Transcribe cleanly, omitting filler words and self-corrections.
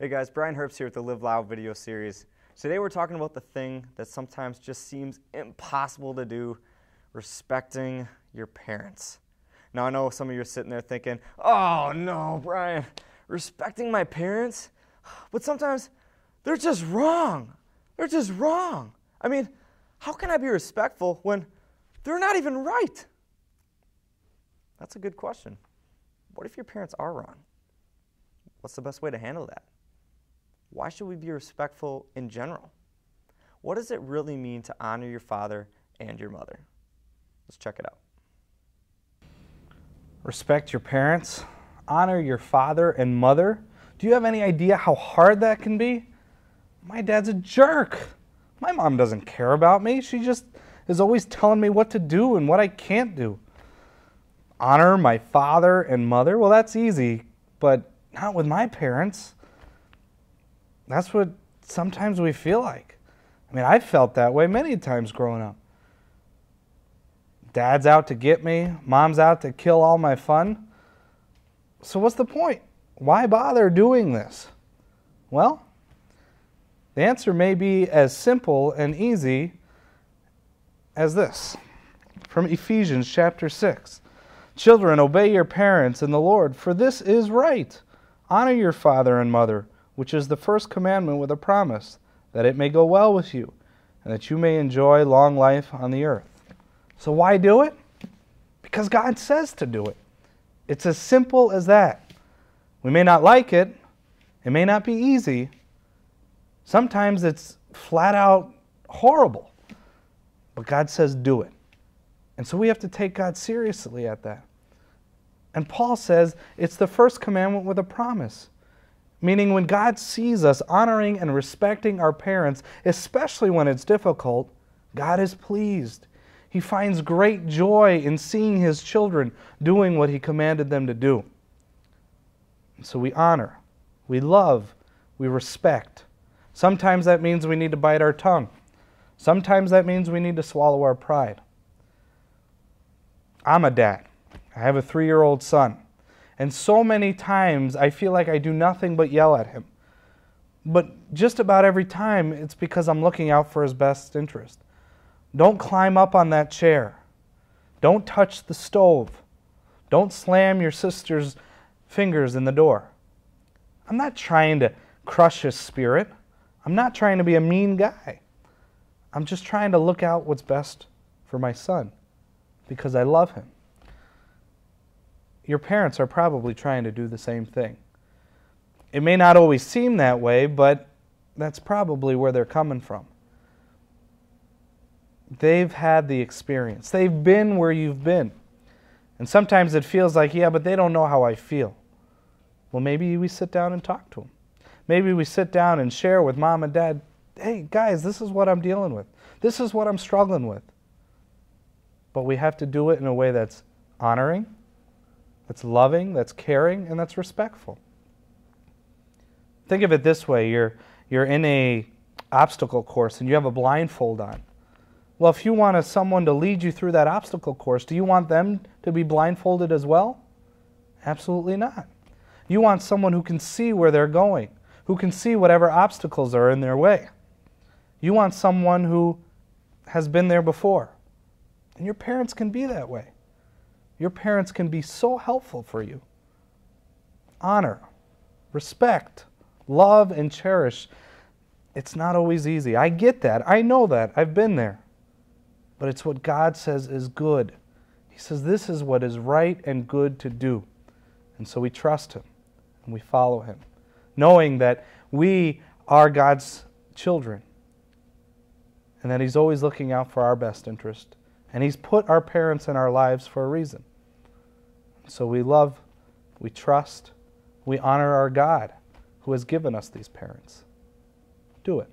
Hey guys, Brian Herbst here with the Live Loud video series. Today we're talking about the thing that sometimes just seems impossible to do, respecting your parents. Now I know some of you are sitting there thinking, oh no, Brian, respecting my parents? But sometimes they're just wrong. They're just wrong. I mean, how can I be respectful when they're not even right? That's a good question. What if your parents are wrong? What's the best way to handle that? Why should we be respectful in general? What does it really mean to honor your father and your mother? Let's check it out. Respect your parents, honor your father and mother. Do you have any idea how hard that can be? My dad's a jerk. My mom doesn't care about me. She just is always telling me what to do and what I can't do. Honor my father and mother? Well, that's easy, but not with my parents. That's what sometimes we feel like. I mean, I've felt that way many times growing up. Dad's out to get me. Mom's out to kill all my fun. So what's the point? Why bother doing this? Well, the answer may be as simple and easy as this. From Ephesians chapter 6. Children, obey your parents in the Lord, for this is right. Honor your father and mother, which is the first commandment with a promise, that it may go well with you, and that you may enjoy long life on the earth. So why do it? Because God says to do it. It's as simple as that. We may not like it. It may not be easy. Sometimes it's flat out horrible. But God says do it. And so we have to take God seriously at that. And Paul says it's the first commandment with a promise. Meaning when God sees us honoring and respecting our parents, especially when it's difficult, God is pleased. He finds great joy in seeing His children doing what He commanded them to do. So we honor, we love, we respect. Sometimes that means we need to bite our tongue. Sometimes that means we need to swallow our pride. I'm a dad. I have a 3-year-old son. And so many times I feel like I do nothing but yell at him. But just about every time it's because I'm looking out for his best interest. Don't climb up on that chair. Don't touch the stove. Don't slam your sister's fingers in the door. I'm not trying to crush his spirit. I'm not trying to be a mean guy. I'm just trying to look out what's best for my son because I love him. Your parents are probably trying to do the same thing. It may not always seem that way, but that's probably where they're coming from. They've had the experience. They've been where you've been. And sometimes it feels like, yeah, but they don't know how I feel. Well, maybe we sit down and talk to them. Maybe we sit down and share with mom and dad, hey, guys, this is what I'm dealing with. This is what I'm struggling with. But we have to do it in a way that's honoring, that's loving, that's caring, and that's respectful. Think of it this way. You're in a obstacle course and you have a blindfold on. Well, if you want someone to lead you through that obstacle course, do you want them to be blindfolded as well? Absolutely not. You want someone who can see where they're going, who can see whatever obstacles are in their way. You want someone who has been there before. And your parents can be that way. Your parents can be so helpful for you. Honor, respect, love, and cherish. It's not always easy. I get that. I know that. I've been there. But it's what God says is good. He says this is what is right and good to do. And so we trust Him and we follow Him, knowing that we are God's children and that He's always looking out for our best interest. And He's put our parents in our lives for a reason. So we love, we trust, we honor our God who has given us these parents. Do it.